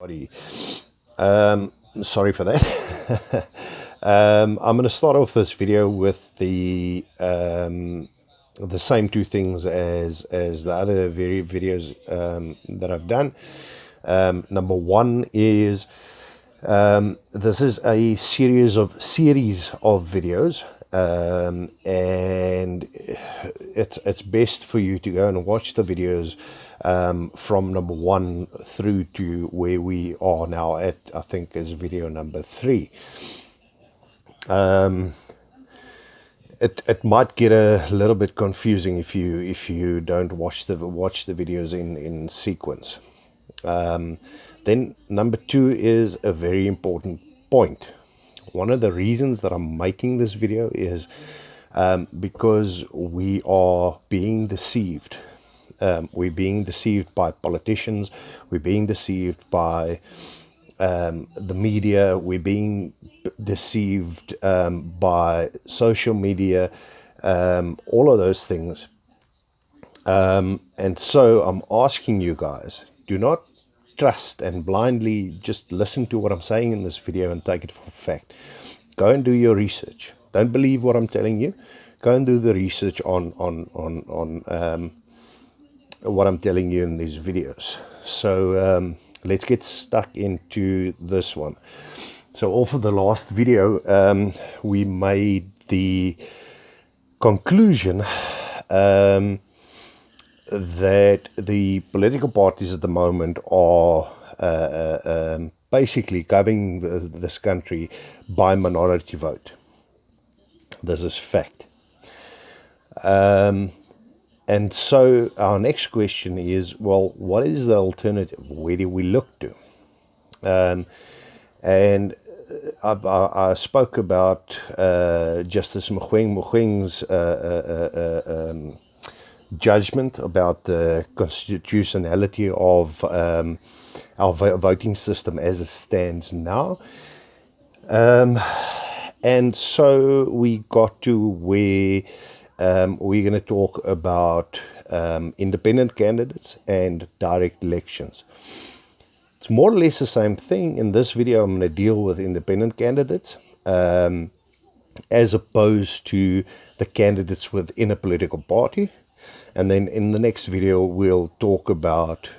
everybody. Sorry for that. I'm going to start off this video with the same two things as the other videos that I've done. Number one is this is a series of videos, and it's best for you to go and watch the videos from number one through to where we are now at, I think, is video number 3. It might get a little bit confusing if you don't watch the videos in sequence. Then number 2 is a very important point. One of the reasons that I'm making this video is because we are being deceived. We're being deceived by politicians. We're being deceived by the media. We're being deceived by social media, all of those things. And so I'm asking you guys, do not trust and blindly just listen to what I'm saying in this video and take it for fact. Go and do your research. Don't believe what I'm telling you. Go and do the research on what I'm telling you in these videos. So let's get stuck into this one. So off of the last video, we made the conclusion that the political parties at the moment are basically governing this country by minority vote. This is fact. And so our next question is, well, what is the alternative? Where do we look to? And I spoke about Justice Mogoeng's judgment about the constitutionality of our voting system as it stands now. And so we got to where we're going to talk about independent candidates and direct elections. It's more or less the same thing. In this video, I'm going to deal with independent candidates as opposed to the candidates within a political party. And then in the next video, we'll talk about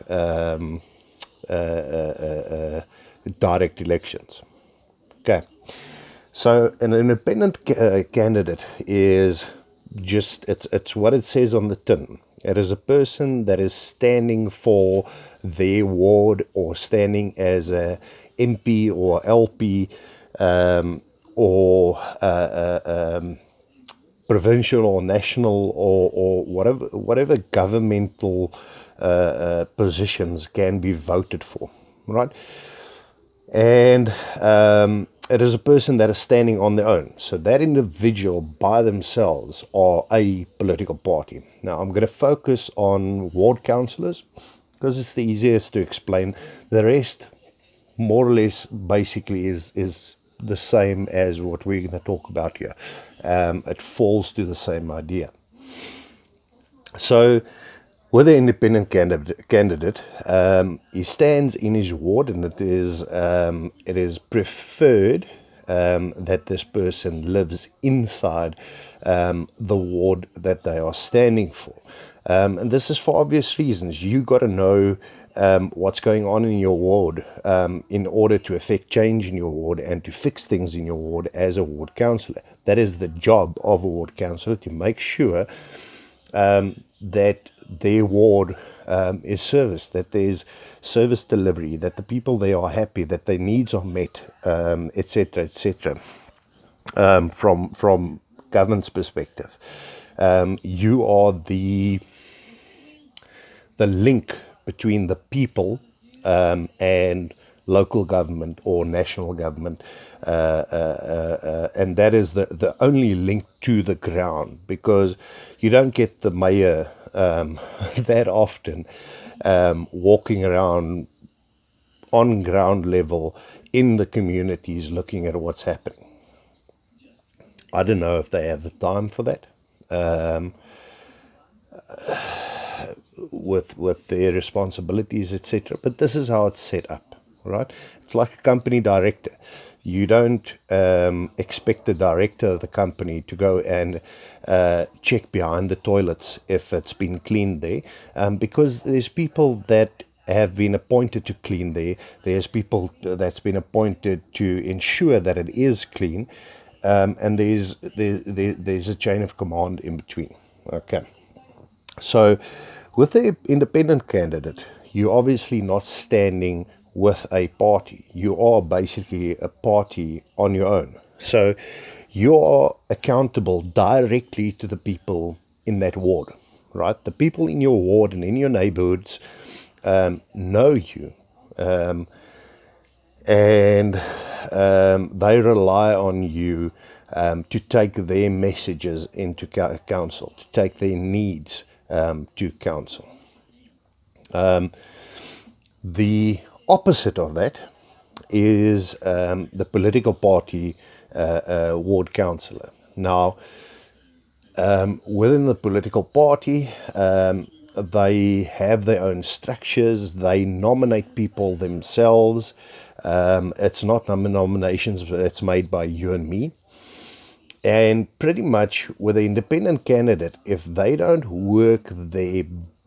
direct elections. Okay. So an independent candidate is just, it's what it says on the tin. It is a person that is standing for their ward or standing as a MP or LP or provincial or national or whatever governmental positions can be voted for, right? And it is a person that is standing on their own. So that individual by themselves are a political party. Now I'm going to focus on ward councillors because it's the easiest to explain. The rest, more or less, basically is the same as what we're going to talk about here. It falls to the same idea. So with an independent candidate, he stands in his ward, and it is preferred that this person lives inside the ward that they are standing for. And this is for obvious reasons. You got to know what's going on in your ward in order to affect change in your ward and to fix things in your ward as a ward councillor. That is the job of a ward councillor, to make sure that their ward is serviced, that there's service delivery, that the people there are happy, that their needs are met, etc., etc. From government's perspective, you are the link between the people and local government or national government, and that is the only link to the ground, because you don't get the mayor that often walking around on ground level in the communities looking at what's happening. I don't know if they have the time for that. With their responsibilities, etc. But this is how it's set up, right? It's like a company director. You don't expect the director of the company to go and check behind the toilets if it's been cleaned there, because there's people that have been appointed to clean there. There's people that's been appointed to ensure that it is clean, and there's a chain of command in between. Okay, so with the independent candidate, you're obviously not standing with a party. You are basically a party on your own. So you are accountable directly to the people in that ward, right? The people in your ward and in your neighborhoods know you, and they rely on you to take their messages into council, to take their needs to council. The opposite of that is the political party ward councillor. Now, within the political party, they have their own structures. They nominate people themselves. It's not nominations, but it's made by you and me. And pretty much with an independent candidate, if they don't work their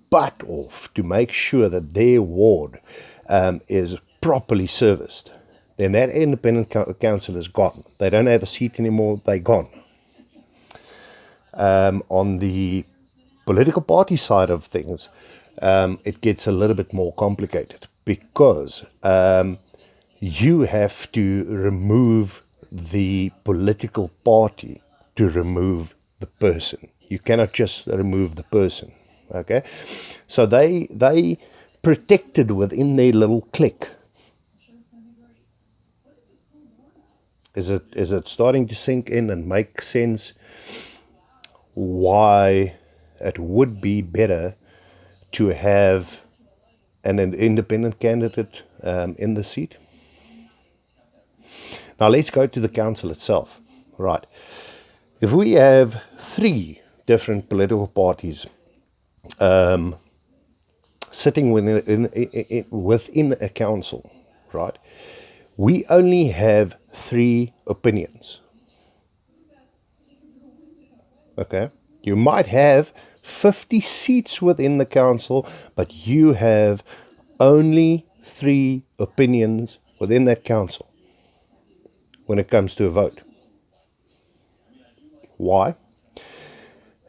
butt off to make sure that their ward is properly serviced, then that independent council is gone. They don't have a seat anymore, they're gone. On the political party side of things, it gets a little bit more complicated, because you have to remove the political party to remove the person. You cannot just remove the person. Okay, so they protected within their little clique. Is it starting to sink in and make sense why it would be better to have an independent candidate in the seat? Now let's go to the council itself. Right. If we have 3 different political parties sitting within a council, right, we only have 3 opinions. Okay? You might have 50 seats within the council, but you have only 3 opinions within that council when it comes to a vote. Why?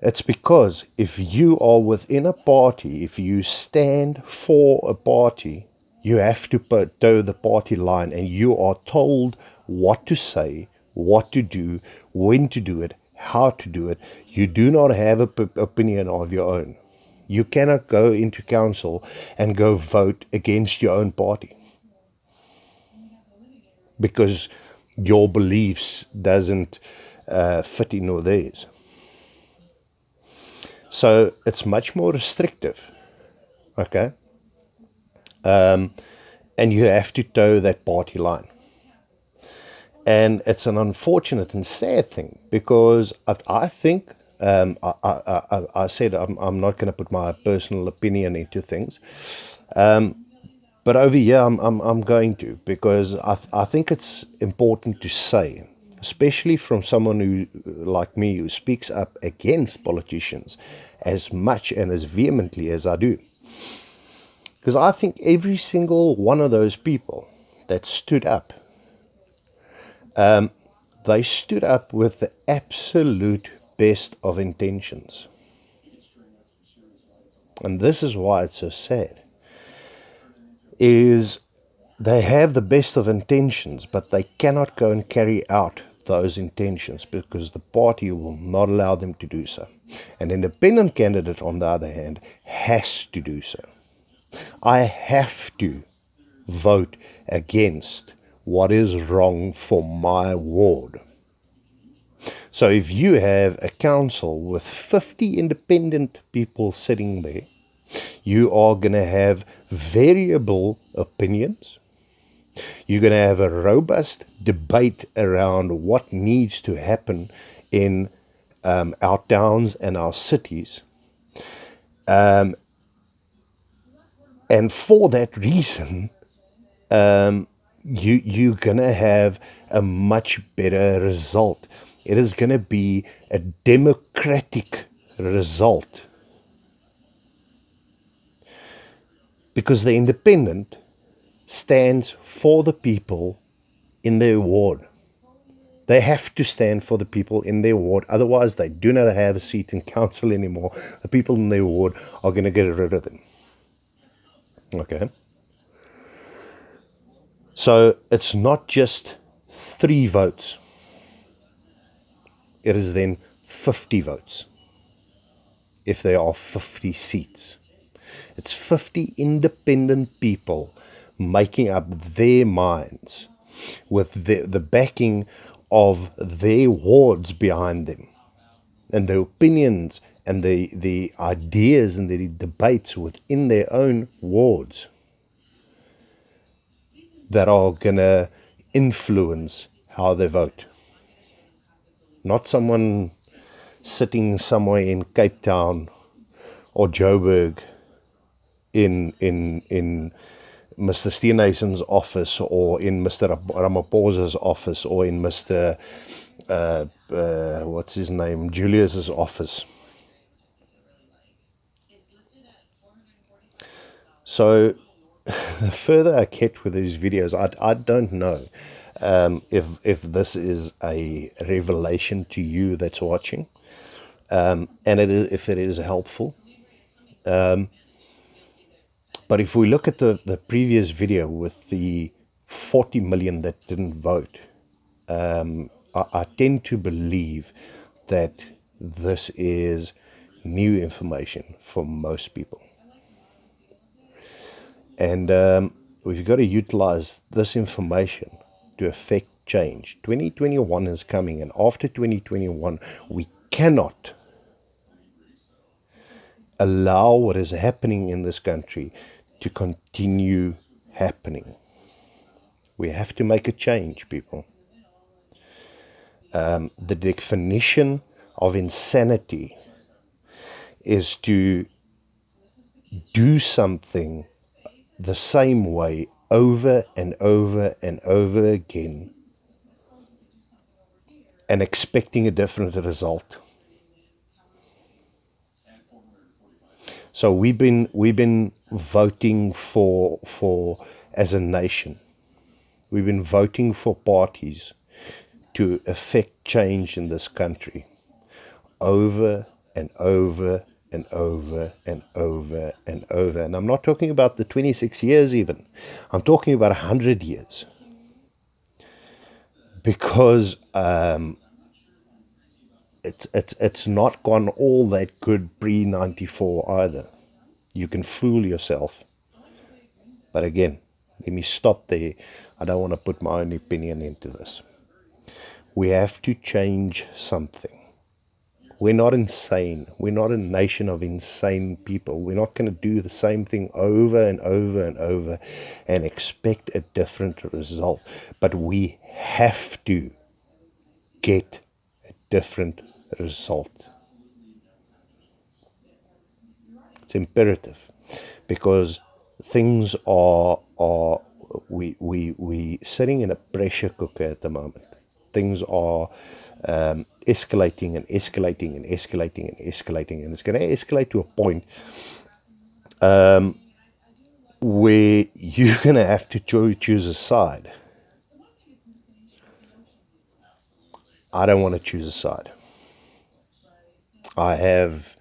It's because if you are within a party, if you stand for a party, you have to toe the party line, and you are told what to say, what to do, when to do it, how to do it. You do not have an opinion of your own. You cannot go into council and go vote against your own party because your beliefs doesn't fit in with theirs. So it's much more restrictive, okay? And you have to toe that party line. And it's an unfortunate and sad thing, because I think, I said I'm not going to put my personal opinion into things, but over here I'm going to, because I think it's important to say, especially from someone who, like me, who speaks up against politicians as much and as vehemently as I do. Because I think every single one of those people that stood up, they stood up with the absolute best of intentions. And this is why it's so sad, is they have the best of intentions, but they cannot go and carry out those intentions because the party will not allow them to do so. An independent candidate, on the other hand, has to do so. I have to vote against what is wrong for my ward. So if you have a council with 50 independent people sitting there, you are going to have variable opinions. You're going to have a robust debate around what needs to happen in our towns and our cities. And for that reason, you're gonna have a much better result. It is gonna be a democratic result, because the independent stands for the people in their ward. They have to stand for the people in their ward. Otherwise, they do not have a seat in council anymore. The people in their ward are going to get rid of them. Okay? So it's not just 3 votes. It is then 50 votes if there are 50 seats. It's 50 independent people making up their minds with the backing of their wards behind them, and the opinions and the ideas and the debates within their own wards that are going to influence how they vote. Not someone sitting somewhere in Cape Town or Joburg in Mr. Steenhuisen's office, or in Mr. Ramaphosa's office, or in Mr. What's his name, Julius's office. So the further I get with these videos, I don't know if this is a revelation to you that's watching, and if it is helpful. But if we look at the previous video with the 40 million that didn't vote, I tend to believe that this is new information for most people. And we've got to utilize this information to affect change. 2021 is coming, and after 2021, we cannot allow what is happening in this country to continue happening. We have to make a change, people. The definition of insanity is to do something the same way over and over and over again and expecting a different result. So we've been voting for as a nation. We've been voting for parties to effect change in this country over and over and over and over and over. And I'm not talking about the 26 years even. I'm talking about 100 years. Because it's not gone all that good pre-94 either. You can fool yourself. But again, let me stop there. I don't want to put my own opinion into this. We have to change something. We're not insane. We're not a nation of insane people. We're not going to do the same thing over and over and over and expect a different result. But we have to get a different result. It's imperative, because things are we sitting in a pressure cooker at the moment. Things are escalating and escalating and escalating and escalating, and it's going to escalate to a point where you're going to have to choose a side. I don't want to choose a side. I have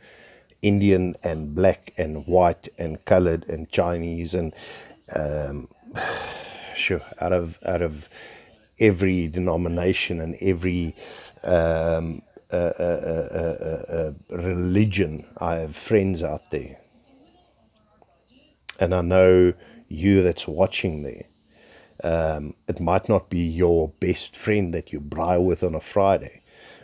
Indian and black and white and colored and Chinese and sure, out of every denomination and every religion. I have friends out there, and I know you that's watching there. It might not be your best friend that you braai with on a Friday,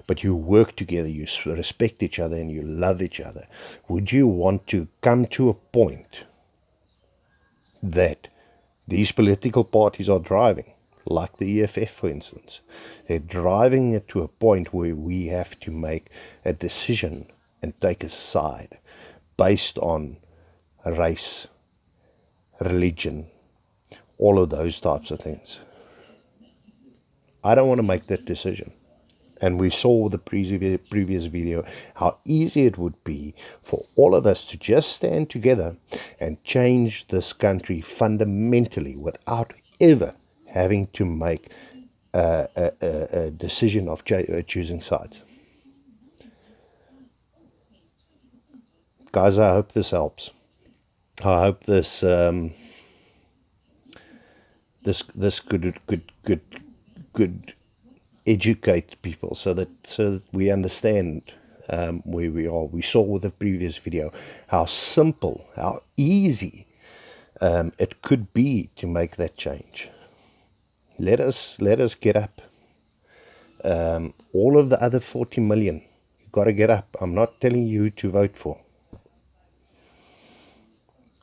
but you work together, you respect each other, and you love each other. Would you want to come to a point that these political parties are driving, like the EFF, for instance? They're driving it to a point where we have to make a decision and take a side based on race, religion, all of those types of things. I don't want to make that decision. And we saw with the previous video how easy it would be for all of us to just stand together and change this country fundamentally without ever having to make a decision of choosing sides. Guys, I hope this helps. I hope this this could educate people so that we understand where we are. We saw with the previous video how simple, how easy it could be to make that change. Let us get up. All of the other 40 million, you've got to get up. I'm not telling you who to vote for,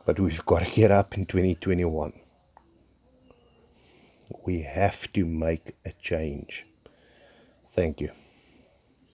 but we've got to get up in 2021. We have to make a change. Thank you.